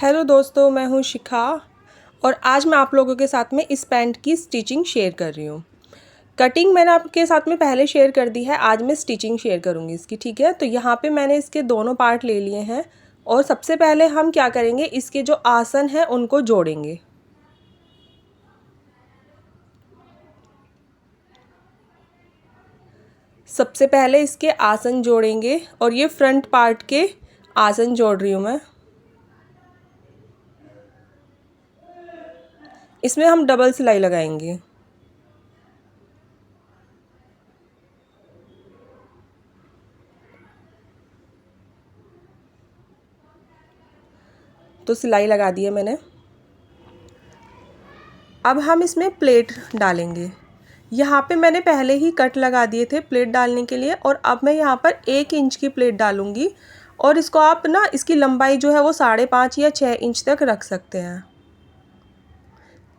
Hello दोस्तों, मैं हूँ शिखा और आज मैं आप लोगों के साथ में इस पैंट की स्टिचिंग शेयर कर रही हूँ। कटिंग मैंने आपके साथ में पहले शेयर कर दी है, आज मैं स्टिचिंग शेयर करूँगी इसकी। ठीक है, तो यहाँ पे मैंने इसके दोनों पार्ट ले लिए हैं और सबसे पहले हम क्या करेंगे, इसके जो आसन हैं उनको जोड़ेंगे। सबसे पहले इसके आसन जोड़ेंगे और ये फ्रंट पार्ट के आसन जोड़ रही हूँ मैं। इसमें हम डबल सिलाई लगाएंगे। तो सिलाई लगा दी है मैंने। अब हम इसमें प्लेट डालेंगे। यहाँ पे मैंने पहले ही कट लगा दिए थे प्लेट डालने के लिए और अब मैं यहाँ पर 1 इंच की प्लेट डालूँगी और इसको आप ना इसकी लंबाई जो है वो 5.5 या 6 इंच तक रख सकते हैं।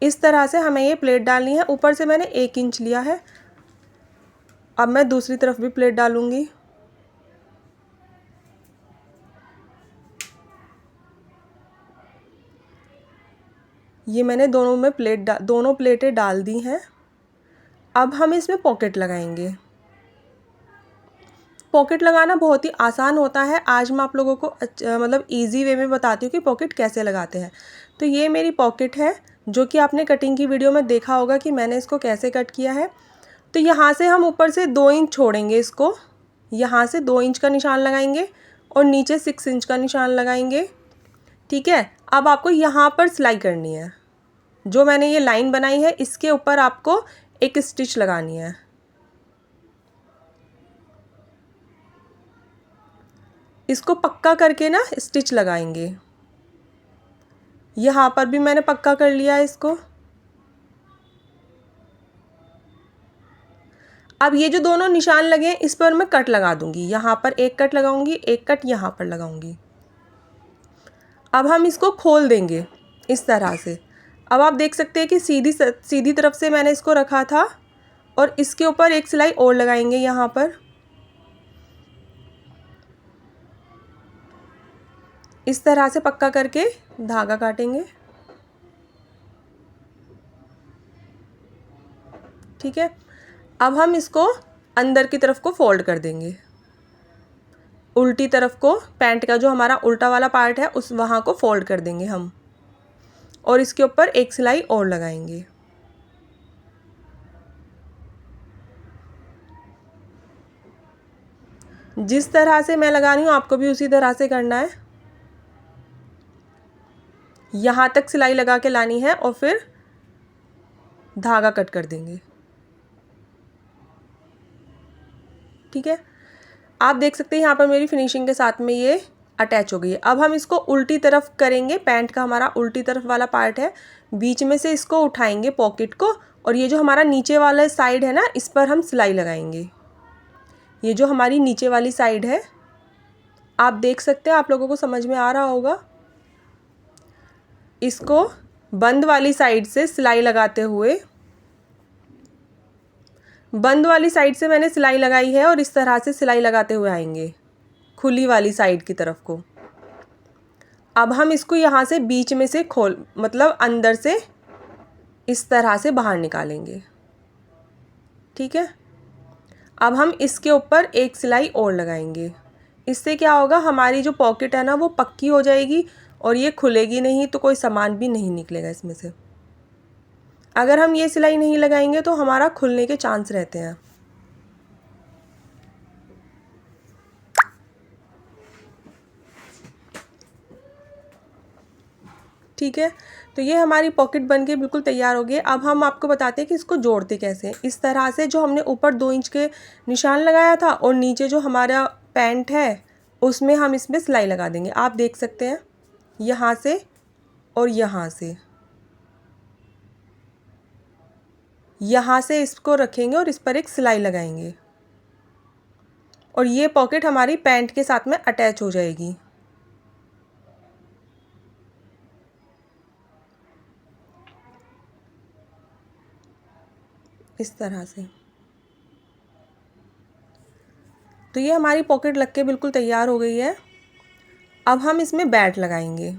इस तरह से हमें ये प्लेट डालनी है। ऊपर से मैंने 1 इंच लिया है। अब मैं दूसरी तरफ भी प्लेट डालूँगी। ये मैंने दोनों प्लेटें डाल दी हैं। अब हम इसमें पॉकेट लगाएंगे। पॉकेट लगाना बहुत ही आसान होता है। आज मैं आप लोगों को मतलब इजी वे में बताती हूँ कि पॉकेट कैसे लगाते हैं। तो ये मेरी पॉकेट है जो कि आपने कटिंग की वीडियो में देखा होगा कि मैंने इसको कैसे कट किया है। तो यहाँ से हम ऊपर से 2 इंच छोड़ेंगे इसको। यहाँ से 2 इंच का निशान लगाएंगे और नीचे 6 इंच का निशान लगाएंगे। ठीक है, अब आपको यहाँ पर सिलाई करनी है। जो मैंने ये लाइन बनाई है इसके ऊपर आपको एक स्टिच लगानी है। इसको पक्का करके ना स्टिच लगाएंगे। यहाँ पर भी मैंने पक्का कर लिया है इसको। अब ये जो दोनों निशान लगे हैं इस पर मैं कट लगा दूंगी। यहाँ पर एक कट लगाऊंगी, एक कट यहाँ पर लगाऊंगी। अब हम इसको खोल देंगे इस तरह से। अब आप देख सकते हैं कि सीधी तरफ से मैंने इसको रखा था और इसके ऊपर एक सिलाई और लगाएंगे। यहाँ पर इस तरह से पक्का करके धागा काटेंगे। ठीक है, अब हम इसको अंदर की तरफ को फोल्ड कर देंगे। उल्टी तरफ को पैंट का जो हमारा उल्टा वाला पार्ट है उस वहाँ को फोल्ड कर देंगे हम और इसके ऊपर एक सिलाई और लगाएंगे। जिस तरह से मैं लगा रही हूँ आपको भी उसी तरह से करना है। यहाँ तक सिलाई लगा के लानी है और फिर धागा कट कर देंगे। ठीक है, आप देख सकते हैं यहाँ पर मेरी फिनिशिंग के साथ में ये अटैच हो गई है। अब हम इसको उल्टी तरफ करेंगे। पैंट का हमारा उल्टी तरफ वाला पार्ट है, बीच में से इसको उठाएंगे पॉकेट को और ये जो हमारा नीचे वाला साइड है ना इस पर हम सिलाई लगाएंगे। ये जो हमारी नीचे वाली साइड है आप देख सकते हैं, आप लोगों को समझ में आ रहा होगा। इसको बंद वाली साइड से सिलाई लगाते हुए, बंद वाली साइड से मैंने सिलाई लगाई है और इस तरह से सिलाई लगाते हुए आएंगे खुली वाली साइड की तरफ को। अब हम इसको यहाँ से बीच में से मतलब अंदर से इस तरह से बाहर निकालेंगे। ठीक है, अब हम इसके ऊपर एक सिलाई और लगाएंगे। इससे क्या होगा, हमारी जो पॉकेट है ना वो पक्की हो जाएगी और ये खुलेगी नहीं, तो कोई सामान भी नहीं निकलेगा इसमें से। अगर हम ये सिलाई नहीं लगाएंगे तो हमारा खुलने के चांस रहते हैं। ठीक है, तो ये हमारी पॉकेट बनके बिल्कुल तैयार हो गई। अब हम आपको बताते हैं कि इसको जोड़ते कैसे हैं। इस तरह से जो हमने ऊपर 2 इंच के निशान लगाया था और नीचे जो हमारा पैंट है उसमें हम इसमें सिलाई लगा देंगे। आप देख सकते हैं यहाँ से और यहाँ से, यहाँ से इसको रखेंगे और इस पर एक सिलाई लगाएंगे और ये पॉकेट हमारी पैंट के साथ में अटैच हो जाएगी। इस तरह से। तो ये हमारी पॉकेट लग के बिल्कुल तैयार हो गई है। अब हम इसमें बैट लगाएंगे।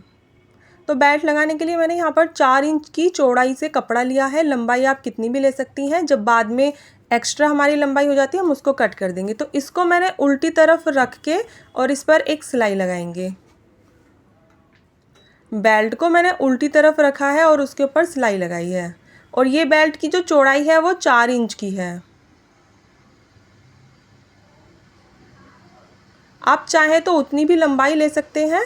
तो बेल्ट लगाने के लिए मैंने यहाँ पर 4 इंच की चौड़ाई से कपड़ा लिया है। लंबाई आप कितनी भी ले सकती हैं, जब बाद में एक्स्ट्रा हमारी लंबाई हो जाती है हम उसको कट कर देंगे। तो इसको मैंने उल्टी तरफ रख के और इस पर एक सिलाई लगाएंगे। बेल्ट को मैंने उल्टी तरफ रखा है और उसके ऊपर सिलाई लगाई है, और ये बेल्ट की जो चौड़ाई है वो 4 इंच की है। आप चाहें तो उतनी भी लंबाई ले सकते हैं,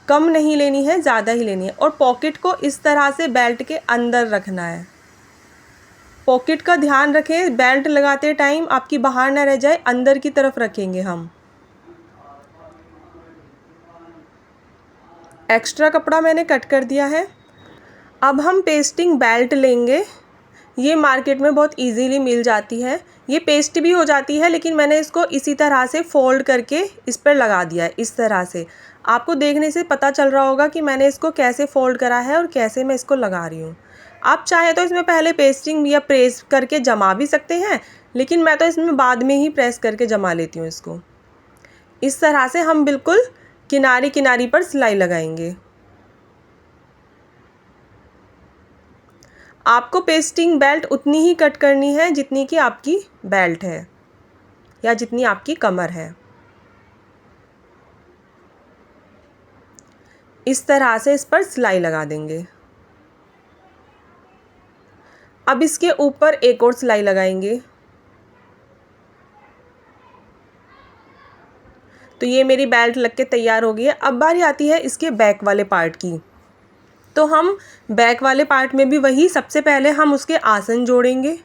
कम नहीं लेनी है, ज़्यादा ही लेनी है। और पॉकेट को इस तरह से बेल्ट के अंदर रखना है। पॉकेट का ध्यान रखें, बेल्ट लगाते टाइम आपकी बाहर ना रह जाए, अंदर की तरफ रखेंगे हम। एक्स्ट्रा कपड़ा मैंने कट कर दिया है। अब हम पेस्टिंग बेल्ट लेंगे। ये मार्केट में बहुत इजीली मिल जाती है। ये पेस्ट भी हो जाती है, लेकिन मैंने इसको इसी तरह से फोल्ड करके इस पर लगा दिया है। इस तरह से आपको देखने से पता चल रहा होगा कि मैंने इसको कैसे फोल्ड करा है और कैसे मैं इसको लगा रही हूँ। आप चाहे तो इसमें पहले पेस्टिंग या प्रेस करके जमा भी सकते हैं, लेकिन मैं तो इसमें बाद में ही प्रेस करके जमा लेती हूँ इसको। इस तरह से हम बिल्कुल किनारी किनारी पर सिलाई लगाएंगे। आपको पेस्टिंग बेल्ट उतनी ही कट करनी है जितनी कि आपकी बेल्ट है या जितनी आपकी कमर है। इस तरह से इस पर सिलाई लगा देंगे। अब इसके ऊपर एक और सिलाई लगाएंगे। तो ये मेरी बेल्ट लग के तैयार हो गई है। अब बारी आती है इसके बैक वाले पार्ट की। तो हम बैक वाले पार्ट में भी वही, सबसे पहले हम उसके आसन जोड़ेंगे।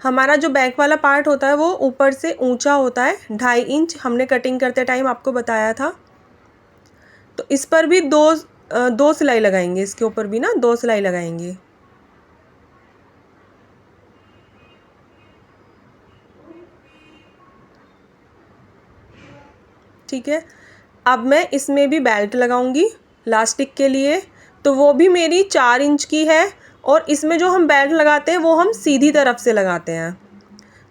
हमारा जो बैक वाला पार्ट होता है वो ऊपर से ऊंचा होता है, 2.5 इंच हमने कटिंग करते टाइम आपको बताया था। तो इस पर भी दो सिलाई लगाएंगे, इसके ऊपर भी ना 2 सिलाई लगाएंगे। ठीक है। अब मैं इसमें भी बेल्ट लगाऊंगी लास्टिक के लिए। तो वो भी मेरी 4 इंच की है, और इसमें जो हम बेल्ट लगाते हैं वो हम सीधी तरफ से लगाते हैं।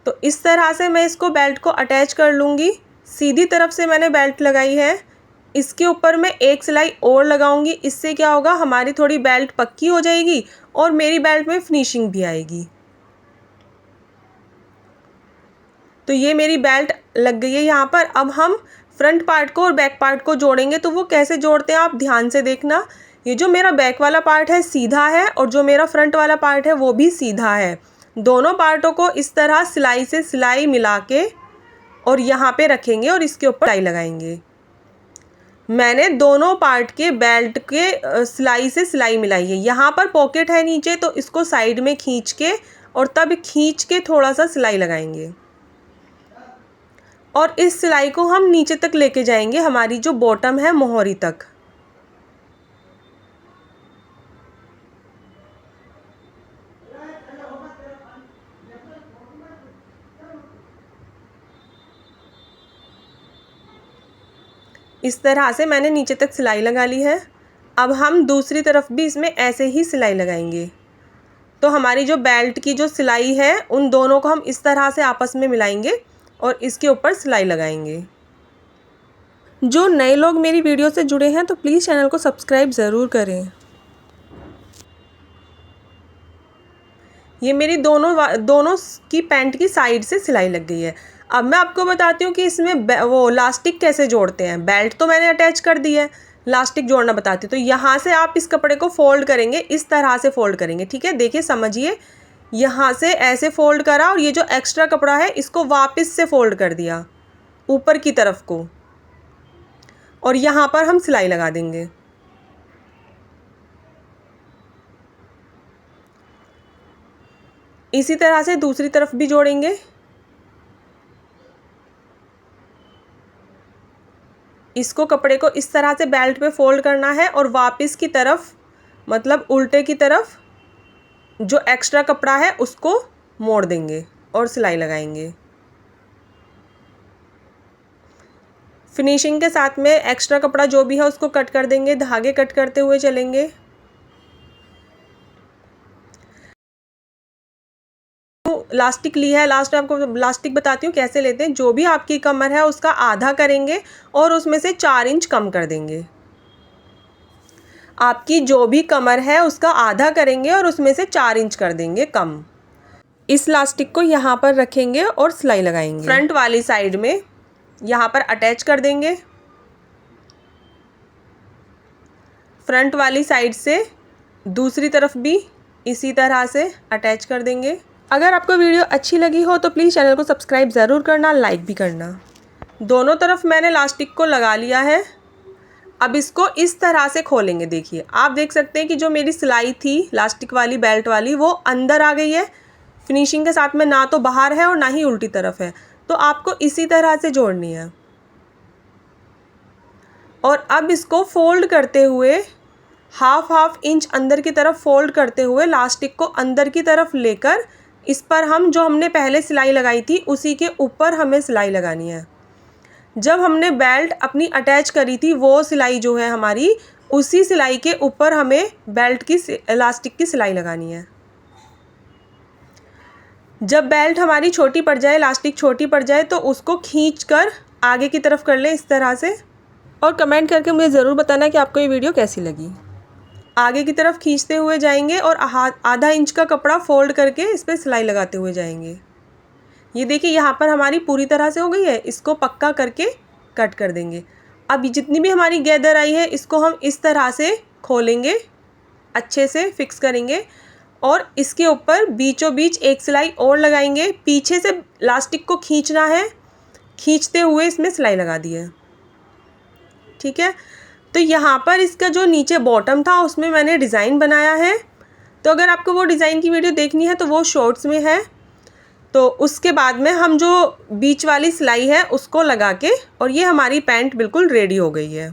तो इस तरह से मैं इसको बेल्ट को अटैच कर लूँगी। सीधी तरफ से मैंने बेल्ट लगाई है। इसके ऊपर मैं एक सिलाई और लगाऊंगी। इससे क्या होगा, हमारी थोड़ी बेल्ट पक्की हो जाएगी और मेरी बेल्ट में फिनिशिंग भी आएगी। तो ये मेरी बेल्ट लग गई है यहाँ पर। अब हम फ्रंट पार्ट को और बैक पार्ट को जोड़ेंगे। तो वो कैसे जोड़ते हैं आप ध्यान से देखना। ये जो मेरा बैक वाला पार्ट है सीधा है, और जो मेरा फ्रंट वाला पार्ट है वो भी सीधा है। दोनों पार्टों को इस तरह सिलाई से सिलाई मिला के और यहाँ पे रखेंगे और इसके ऊपर सिलाई लगाएंगे। मैंने दोनों पार्ट के बेल्ट के सिलाई से सिलाई मिलाई है। यहाँ पर पॉकेट है नीचे, तो इसको साइड में खींच के और तब खींच के थोड़ा सा सिलाई लगाएंगे, और इस सिलाई को हम नीचे तक लेके जाएंगे, हमारी जो बॉटम है मोहरी तक। इस तरह से मैंने नीचे तक सिलाई लगा ली है। अब हम दूसरी तरफ भी इसमें ऐसे ही सिलाई लगाएंगे। तो हमारी जो बेल्ट की जो सिलाई है उन दोनों को हम इस तरह से आपस में मिलाएंगे और इसके ऊपर सिलाई लगाएंगे। जो नए लोग मेरी वीडियो से जुड़े हैं तो प्लीज़ चैनल को सब्सक्राइब ज़रूर करें। ये मेरी दोनों की पैंट की साइड से सिलाई लग गई है। अब मैं आपको बताती हूँ कि इसमें वो लास्टिक कैसे जोड़ते हैं। बेल्ट तो मैंने अटैच कर दी है, लास्टिक जोड़ना बताती हूँ। तो यहाँ से आप इस कपड़े को फोल्ड करेंगे, इस तरह से फोल्ड करेंगे। ठीक है, देखिए समझिए, यहाँ से ऐसे फोल्ड करा और ये जो एक्स्ट्रा कपड़ा है इसको वापस से फोल्ड कर दिया ऊपर की तरफ को, और यहाँ पर हम सिलाई लगा देंगे। इसी तरह से दूसरी तरफ भी जोड़ेंगे। इसको कपड़े को इस तरह से बेल्ट पे फोल्ड करना है और वापस की तरफ, मतलब उल्टे की तरफ जो एक्स्ट्रा कपड़ा है उसको मोड़ देंगे और सिलाई लगाएंगे। फिनिशिंग के साथ में एक्स्ट्रा कपड़ा जो भी है उसको कट कर देंगे, धागे कट करते हुए चलेंगे। लास्टिक ली है, लास्ट में आपको लास्टिक बताती हूँ कैसे लेते हैं। जो भी आपकी कमर है उसका आधा करेंगे और उसमें से 4 इंच कम कर देंगे। आपकी जो भी कमर है उसका आधा करेंगे और उसमें से 4 इंच कर देंगे कम। इस लास्टिक को यहाँ पर रखेंगे और सिलाई लगाएंगे। फ्रंट वाली साइड में यहाँ पर अटैच कर देंगे। फ्रंट वाली साइड से दूसरी तरफ भी इसी तरह से अटैच कर देंगे। अगर आपको वीडियो अच्छी लगी हो तो प्लीज़ चैनल को सब्सक्राइब ज़रूर करना, लाइक भी करना। दोनों तरफ मैंने लास्टिक को लगा लिया है। अब इसको इस तरह से खोलेंगे। देखिए, आप देख सकते हैं कि जो मेरी सिलाई थी लास्टिक वाली, बेल्ट वाली, वो अंदर आ गई है फिनिशिंग के साथ में, ना तो बाहर है और ना ही उल्टी तरफ है। तो आपको इसी तरह से जोड़नी है। और अब इसको फोल्ड करते हुए हाफ इंच अंदर की तरफ फोल्ड करते हुए लास्टिक को अंदर की तरफ लेकर इस पर हम जो हमने पहले सिलाई लगाई थी उसी के ऊपर हमें सिलाई लगानी है। जब हमने बेल्ट अपनी अटैच करी थी वो सिलाई जो है हमारी, उसी सिलाई के ऊपर हमें बेल्ट की इलास्टिक की सिलाई लगानी है। जब बेल्ट हमारी छोटी पड़ जाए, इलास्टिक छोटी पड़ जाए, तो उसको खींचकर आगे की तरफ कर लें इस तरह से। और कमेंट करके मुझे ज़रूर बताना कि आपको ये वीडियो कैसी लगी। आगे की तरफ खींचते हुए जाएंगे और आधा इंच का कपड़ा फोल्ड करके इस पर सिलाई लगाते हुए जाएंगे। ये देखिए, यहाँ पर हमारी पूरी तरह से हो गई है। इसको पक्का करके कट कर देंगे। अब जितनी भी हमारी गैदर आई है इसको हम इस तरह से खोलेंगे, अच्छे से फिक्स करेंगे और इसके ऊपर बीचों बीच एक सिलाई और लगाएंगे। पीछे से लास्टिक को खींचना है, खींचते हुए इसमें सिलाई लगा दी है। ठीक है, तो यहाँ पर इसका जो नीचे बॉटम था उसमें मैंने डिज़ाइन बनाया है। तो अगर आपको वो डिज़ाइन की वीडियो देखनी है तो वो शॉर्ट्स में है। तो उसके बाद में हम जो बीच वाली सिलाई है उसको लगा के, और ये हमारी पैंट बिल्कुल रेडी हो गई है।